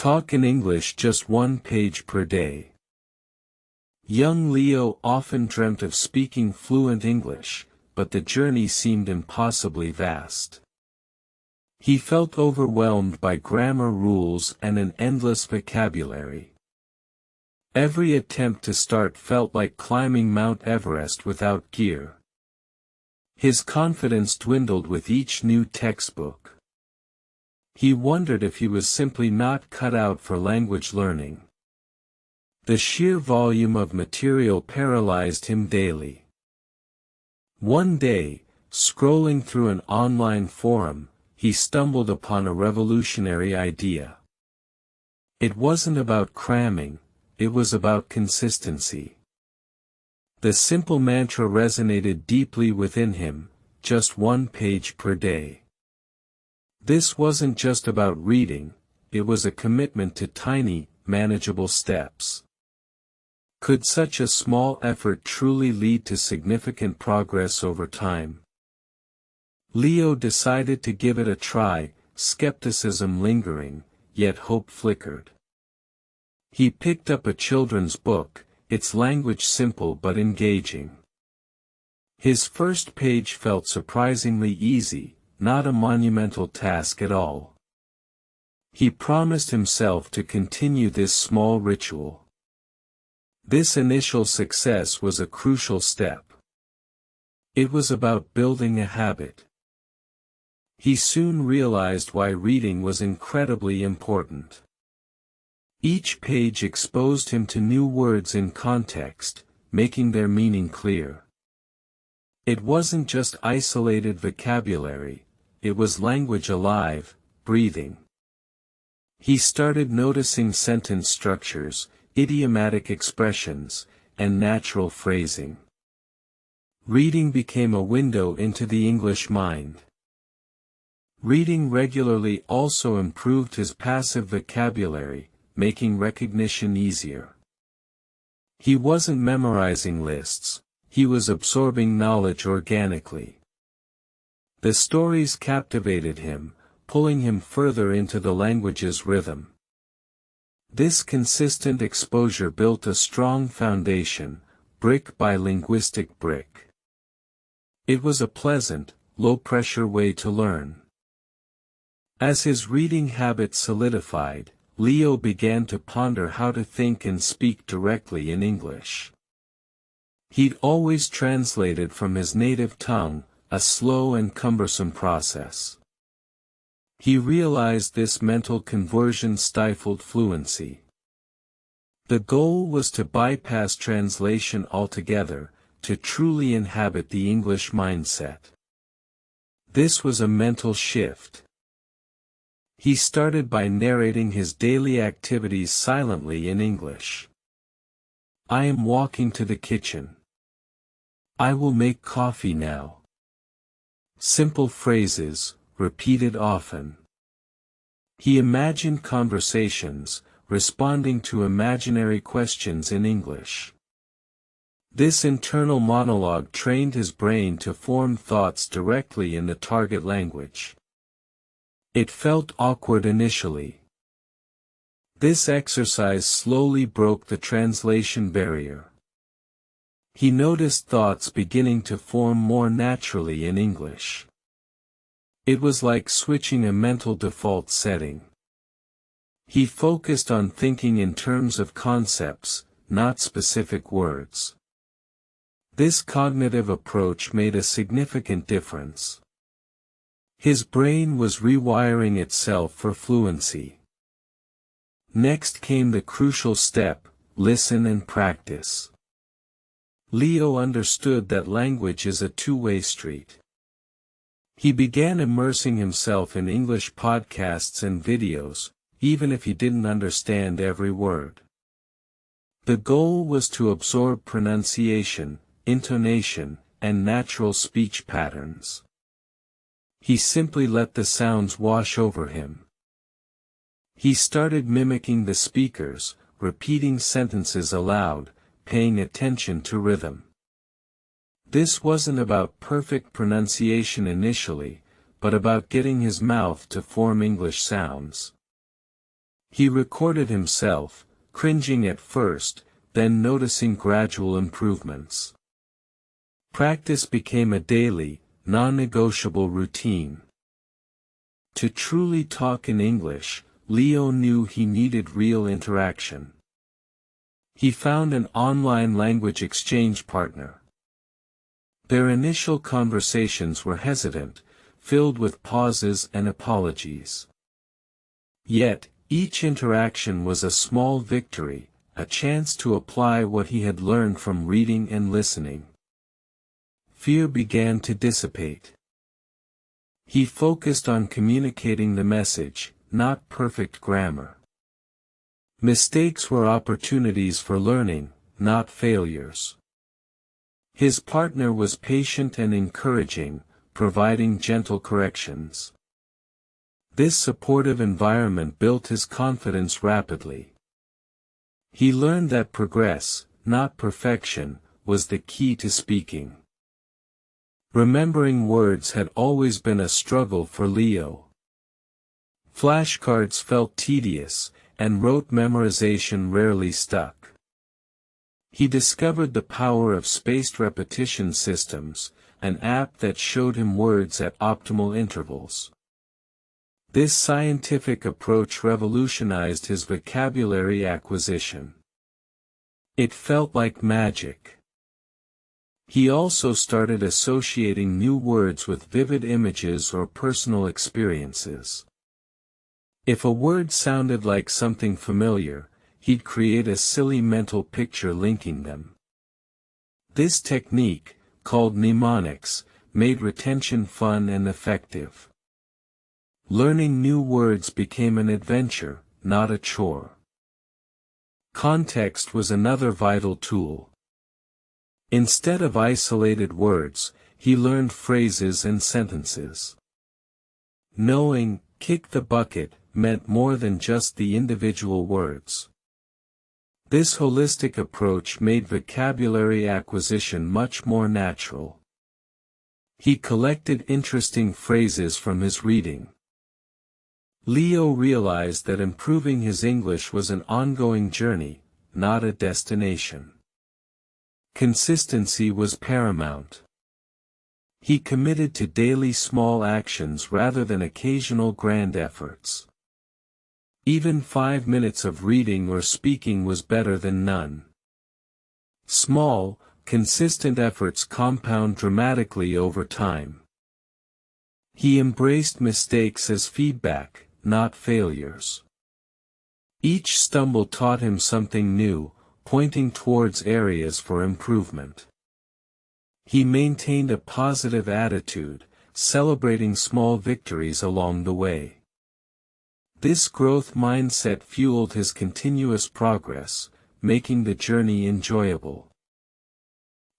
Talk in English just 1 page per day. Young Leo often dreamt of speaking fluent English, but the journey seemed impossibly vast. He felt overwhelmed by grammar rules and an endless vocabulary. Every attempt to start felt like climbing Mount Everest without gear. His confidence dwindled with each new textbook. He wondered if he was simply not cut out for language learning. The sheer volume of material paralyzed him daily. One day, scrolling through an online forum, he stumbled upon a revolutionary idea. It wasn't about cramming, it was about consistency. The simple mantra resonated deeply within him, just 1 page per day. This wasn't just about reading, it was a commitment to tiny, manageable steps. Could such a small effort truly lead to significant progress over time? Leo decided to give it a try, skepticism lingering, yet hope flickered. He picked up a children's book, its language simple but engaging. His first page felt surprisingly easy, not a monumental task at all. He promised himself to continue this small ritual. This initial success was a crucial step. It was about building a habit. He soon realized why reading was incredibly important. Each page exposed him to new words in context, making their meaning clear. It wasn't just isolated vocabulary, it was language alive, breathing. He started noticing sentence structures, idiomatic expressions, and natural phrasing. Reading became a window into the English mind. Reading regularly also improved his passive vocabulary, making recognition easier. He wasn't memorizing lists, he was absorbing knowledge organically. The stories captivated him, pulling him further into the language's rhythm. This consistent exposure built a strong foundation, brick by linguistic brick. It was a pleasant, low-pressure way to learn. As his reading habit solidified, Leo began to ponder how to think and speak directly in English. He'd always translated from his native tongue, a slow and cumbersome process. He realized this mental conversion stifled fluency. The goal was to bypass translation altogether, to truly inhabit the English mindset. This was a mental shift. He started by narrating his daily activities silently in English. I am walking to the kitchen. I will make coffee now. Simple phrases, repeated often. He imagined conversations, responding to imaginary questions in English. This internal monologue trained his brain to form thoughts directly in the target language. It felt awkward initially. This exercise slowly broke the translation barrier. He noticed thoughts beginning to form more naturally in English. It was like switching a mental default setting. He focused on thinking in terms of concepts, not specific words. This cognitive approach made a significant difference. His brain was rewiring itself for fluency. Next came the crucial step, listen and practice. Leo understood that language is a two-way street. He began immersing himself in English podcasts and videos, even if he didn't understand every word. The goal was to absorb pronunciation, intonation, and natural speech patterns. He simply let the sounds wash over him. He started mimicking the speakers, repeating sentences aloud, paying attention to rhythm. This wasn't about perfect pronunciation initially, but about getting his mouth to form English sounds. He recorded himself, cringing at first, then noticing gradual improvements. Practice became a daily, non-negotiable routine. To truly talk in English, Leo knew he needed real interaction. He found an online language exchange partner. Their initial conversations were hesitant, filled with pauses and apologies. Yet, each interaction was a small victory, a chance to apply what he had learned from reading and listening. Fear began to dissipate. He focused on communicating the message, not perfect grammar. Mistakes were opportunities for learning, not failures. His partner was patient and encouraging, providing gentle corrections. This supportive environment built his confidence rapidly. He learned that progress, not perfection, was the key to speaking. Remembering words had always been a struggle for Leo. Flashcards felt tedious, and rote memorization rarely stuck. He discovered the power of spaced repetition systems, an app that showed him words at optimal intervals. This scientific approach revolutionized his vocabulary acquisition. It felt like magic. He also started associating new words with vivid images or personal experiences. If a word sounded like something familiar, he'd create a silly mental picture linking them. This technique, called mnemonics, made retention fun and effective. Learning new words became an adventure, not a chore. Context was another vital tool. Instead of isolated words, he learned phrases and sentences. Knowing, "kick the bucket," meant more than just the individual words. This holistic approach made vocabulary acquisition much more natural. He collected interesting phrases from his reading. Leo realized that improving his English was an ongoing journey, not a destination. Consistency was paramount. He committed to daily small actions rather than occasional grand efforts. Even 5 minutes of reading or speaking was better than none. Small, consistent efforts compound dramatically over time. He embraced mistakes as feedback, not failures. Each stumble taught him something new, pointing towards areas for improvement. He maintained a positive attitude, celebrating small victories along the way. This growth mindset fueled his continuous progress, making the journey enjoyable.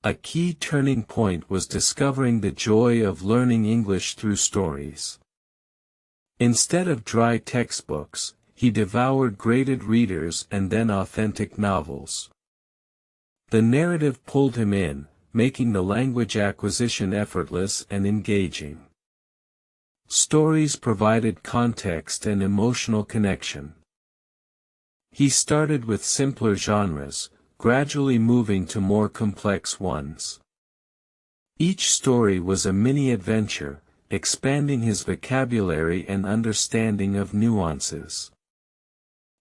A key turning point was discovering the joy of learning English through stories. Instead of dry textbooks, he devoured graded readers and then authentic novels. The narrative pulled him in, making the language acquisition effortless and engaging. Stories provided context and emotional connection. He started with simpler genres, gradually moving to more complex ones. Each story was a mini adventure, expanding his vocabulary and understanding of nuances.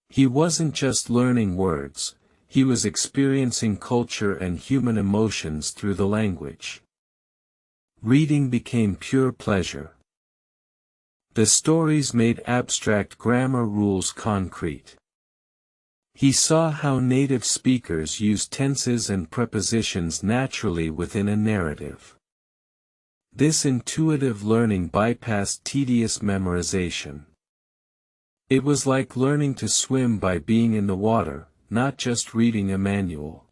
He wasn't just learning words, he was experiencing culture and human emotions through the language. Reading became pure pleasure. The stories made abstract grammar rules concrete. He saw how native speakers use tenses and prepositions naturally within a narrative. This intuitive learning bypassed tedious memorization. It was like learning to swim by being in the water, not just reading a manual.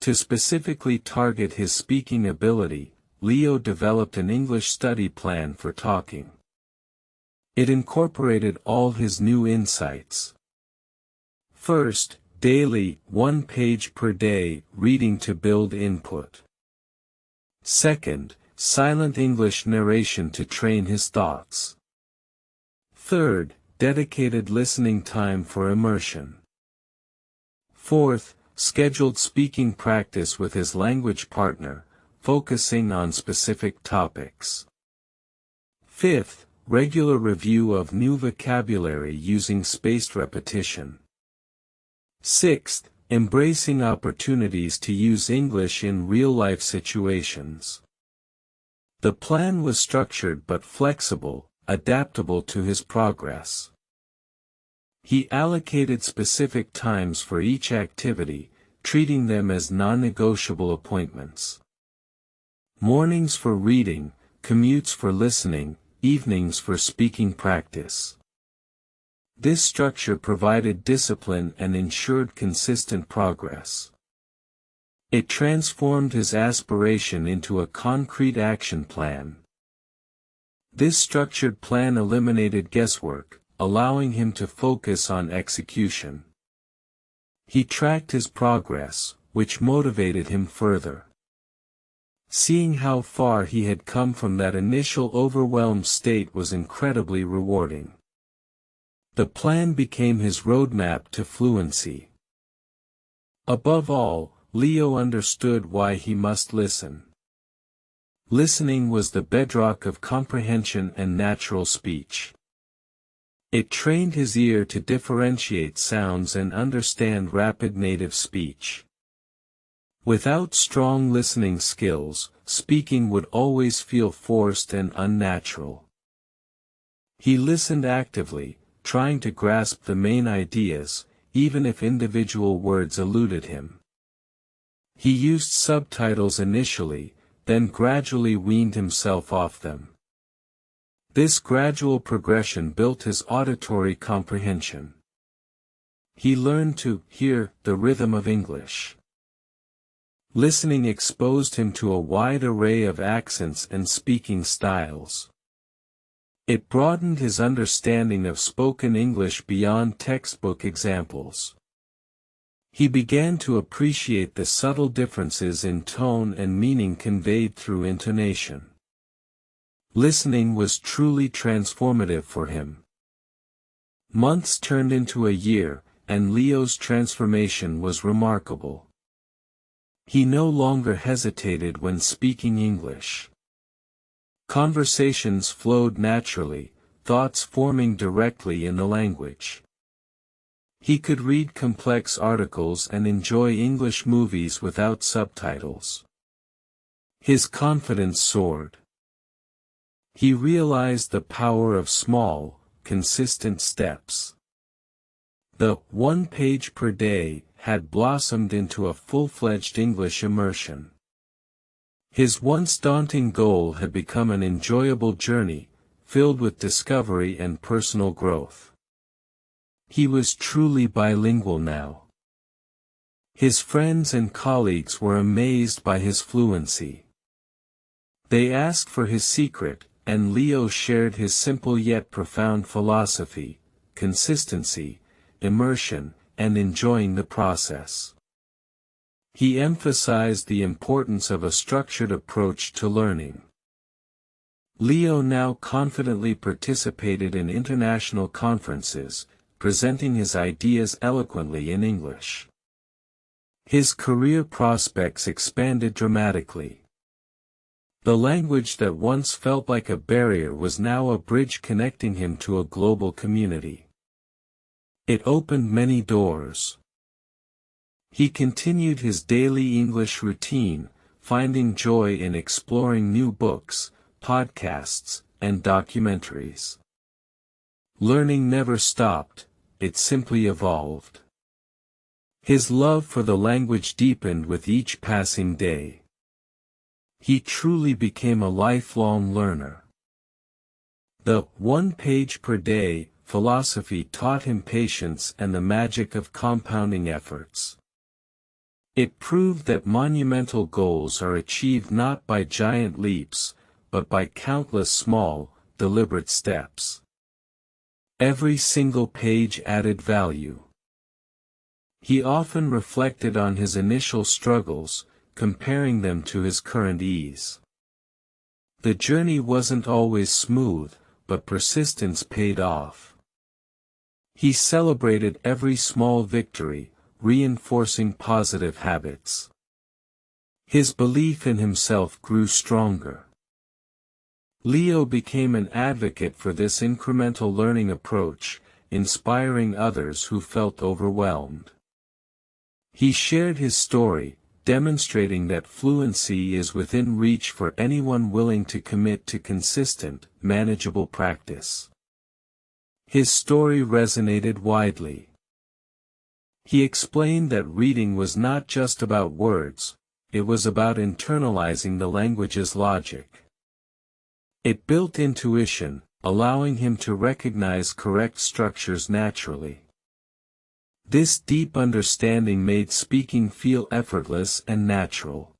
To specifically target his speaking ability, Leo developed an English study plan for talking. It incorporated all his new insights. First, daily, 1 page per day, reading to build input. Second, silent English narration to train his thoughts. Third, dedicated listening time for immersion. Fourth, scheduled speaking practice with his language partner, focusing on specific topics. Fifth, regular review of new vocabulary using spaced repetition. Sixth, embracing opportunities to use English in real-life situations. The plan was structured but flexible, adaptable to his progress. He allocated specific times for each activity, treating them as non-negotiable appointments. Mornings for reading, commutes for listening, evenings for speaking practice. This structure provided discipline and ensured consistent progress. It transformed his aspiration into a concrete action plan. This structured plan eliminated guesswork, allowing him to focus on execution. He tracked his progress, which motivated him further. Seeing how far he had come from that initial overwhelmed state was incredibly rewarding. The plan became his roadmap to fluency. Above all, Leo understood why he must listen. Listening was the bedrock of comprehension and natural speech. It trained his ear to differentiate sounds and understand rapid native speech. Without strong listening skills, speaking would always feel forced and unnatural. He listened actively, trying to grasp the main ideas, even if individual words eluded him. He used subtitles initially, then gradually weaned himself off them. This gradual progression built his auditory comprehension. He learned to hear the rhythm of English. Listening exposed him to a wide array of accents and speaking styles. It broadened his understanding of spoken English beyond textbook examples. He began to appreciate the subtle differences in tone and meaning conveyed through intonation. Listening was truly transformative for him. Months turned into a year, and Leo's transformation was remarkable. He no longer hesitated when speaking English. Conversations flowed naturally, thoughts forming directly in the language. He could read complex articles and enjoy English movies without subtitles. His confidence soared. He realized the power of small, consistent steps. The 1 page per day had blossomed into a full-fledged English immersion. His once daunting goal had become an enjoyable journey, filled with discovery and personal growth. He was truly bilingual now. His friends and colleagues were amazed by his fluency. They asked for his secret, and Leo shared his simple yet profound philosophy: consistency, immersion, and enjoying the process. He emphasized the importance of a structured approach to learning. Leo now confidently participated in international conferences, presenting his ideas eloquently in English. His career prospects expanded dramatically. The language that once felt like a barrier was now a bridge connecting him to a global community. It opened many doors. He continued his daily English routine, finding joy in exploring new books, podcasts, and documentaries. Learning never stopped, it simply evolved. His love for the language deepened with each passing day. He truly became a lifelong learner. The 1 page per day philosophy taught him patience and the magic of compounding efforts. It proved that monumental goals are achieved not by giant leaps, but by countless small, deliberate steps. Every single page added value. He often reflected on his initial struggles, comparing them to his current ease. The journey wasn't always smooth, but persistence paid off. He celebrated every small victory, reinforcing positive habits. His belief in himself grew stronger. Leo became an advocate for this incremental learning approach, inspiring others who felt overwhelmed. He shared his story, demonstrating that fluency is within reach for anyone willing to commit to consistent, manageable practice. His story resonated widely. He explained that reading was not just about words, it was about internalizing the language's logic. It built intuition, allowing him to recognize correct structures naturally. This deep understanding made speaking feel effortless and natural.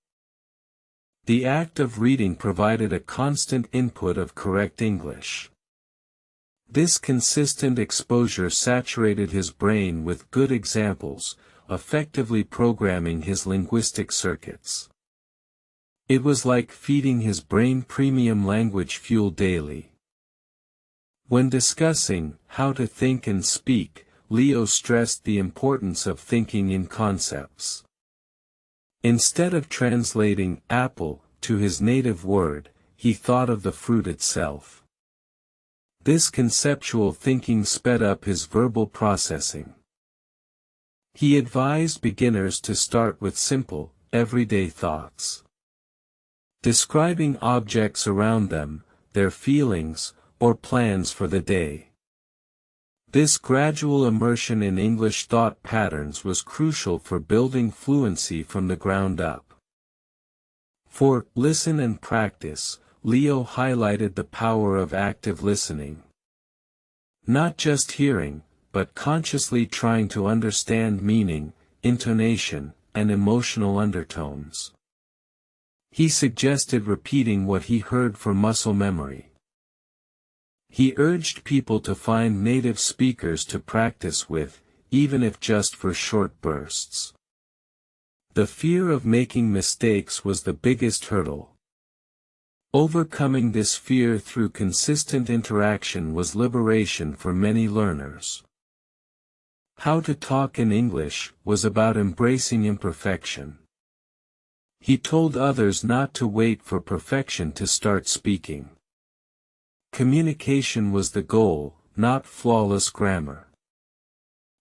The act of reading provided a constant input of correct English. This consistent exposure saturated his brain with good examples, effectively programming his linguistic circuits. It was like feeding his brain premium language fuel daily. When discussing how to think and speak, Leo stressed the importance of thinking in concepts. Instead of translating apple to his native word, he thought of the fruit itself. This conceptual thinking sped up his verbal processing. He advised beginners to start with simple, everyday thoughts. Describing objects around them, their feelings, or plans for the day. This gradual immersion in English thought patterns was crucial for building fluency from the ground up. For listen and practice, Leo highlighted the power of active listening. Not just hearing, but consciously trying to understand meaning, intonation, and emotional undertones. He suggested repeating what he heard for muscle memory. He urged people to find native speakers to practice with, even if just for short bursts. The fear of making mistakes was the biggest hurdle. Overcoming this fear through consistent interaction was liberation for many learners. How to talk in English was about embracing imperfection. He told others not to wait for perfection to start speaking. Communication was the goal, not flawless grammar.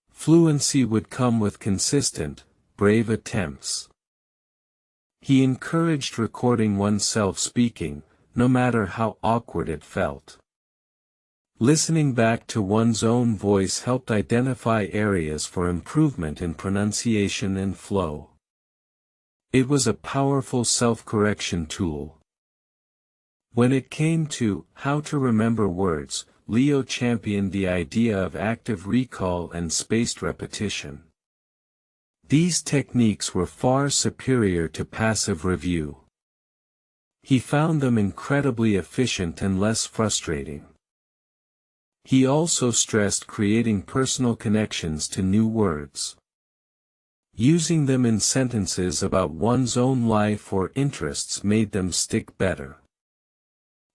Fluency would come with consistent, brave attempts. He encouraged recording oneself speaking, no matter how awkward it felt. Listening back to one's own voice helped identify areas for improvement in pronunciation and flow. It was a powerful self-correction tool. When it came to how to remember words, Leo championed the idea of active recall and spaced repetition. These techniques were far superior to passive review. He found them incredibly efficient and less frustrating. He also stressed creating personal connections to new words. Using them in sentences about one's own life or interests made them stick better.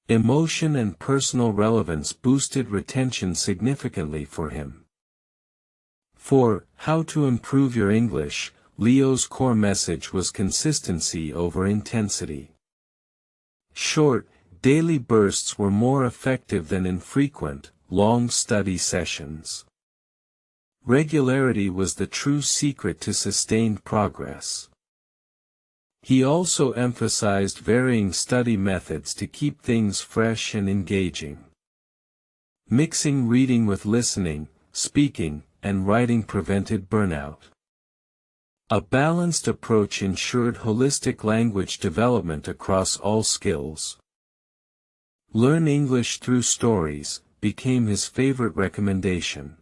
Emotion and personal relevance boosted retention significantly for him. For how to improve your English, Leo's core message was consistency over intensity. Short, daily bursts were more effective than infrequent, long study sessions. Regularity was the true secret to sustained progress. He also emphasized varying study methods to keep things fresh and engaging. Mixing reading with listening, speaking, and writing prevented burnout. A balanced approach ensured holistic language development across all skills. Learn English through stories became his favorite recommendation.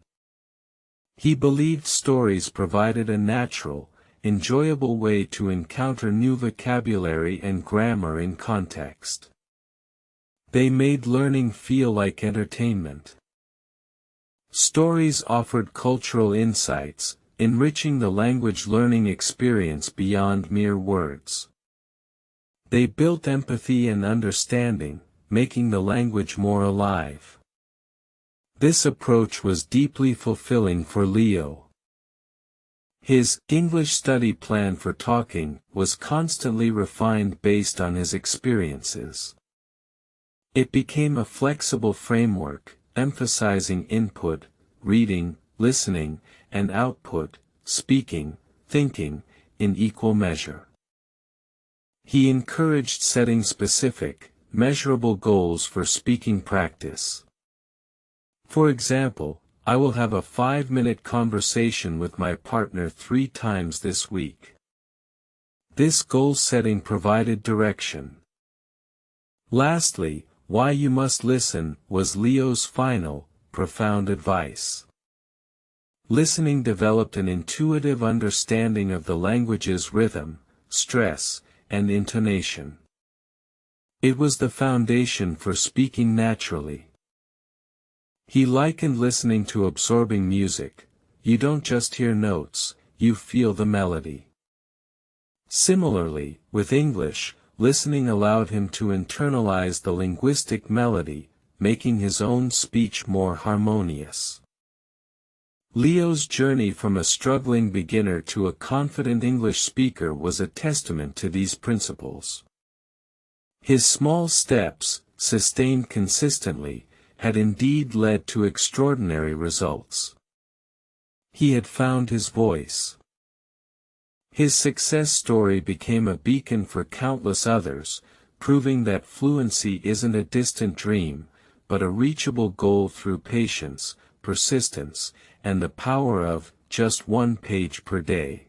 He believed stories provided a natural, enjoyable way to encounter new vocabulary and grammar in context. They made learning feel like entertainment. Stories offered cultural insights, enriching the language learning experience beyond mere words. They built empathy and understanding, making the language more alive. This approach was deeply fulfilling for Leo. His English study plan for talking was constantly refined based on his experiences. It became a flexible framework, emphasizing input, reading, listening, and output, speaking, thinking, in equal measure. He encouraged setting specific, measurable goals for speaking practice. For example, I will have a 5-minute conversation with my partner 3 times this week. This goal setting provided direction. Lastly, why you must listen was Leo's final, profound advice. Listening developed an intuitive understanding of the language's rhythm, stress, and intonation. It was the foundation for speaking naturally. He likened listening to absorbing music. You don't just hear notes, you feel the melody. Similarly, with English, listening allowed him to internalize the linguistic melody, making his own speech more harmonious. Leo's journey from a struggling beginner to a confident English speaker was a testament to these principles. His small steps, sustained consistently, had indeed led to extraordinary results. He had found his voice. His success story became a beacon for countless others, proving that fluency isn't a distant dream, but a reachable goal through patience, persistence, and the power of just 1 page per day.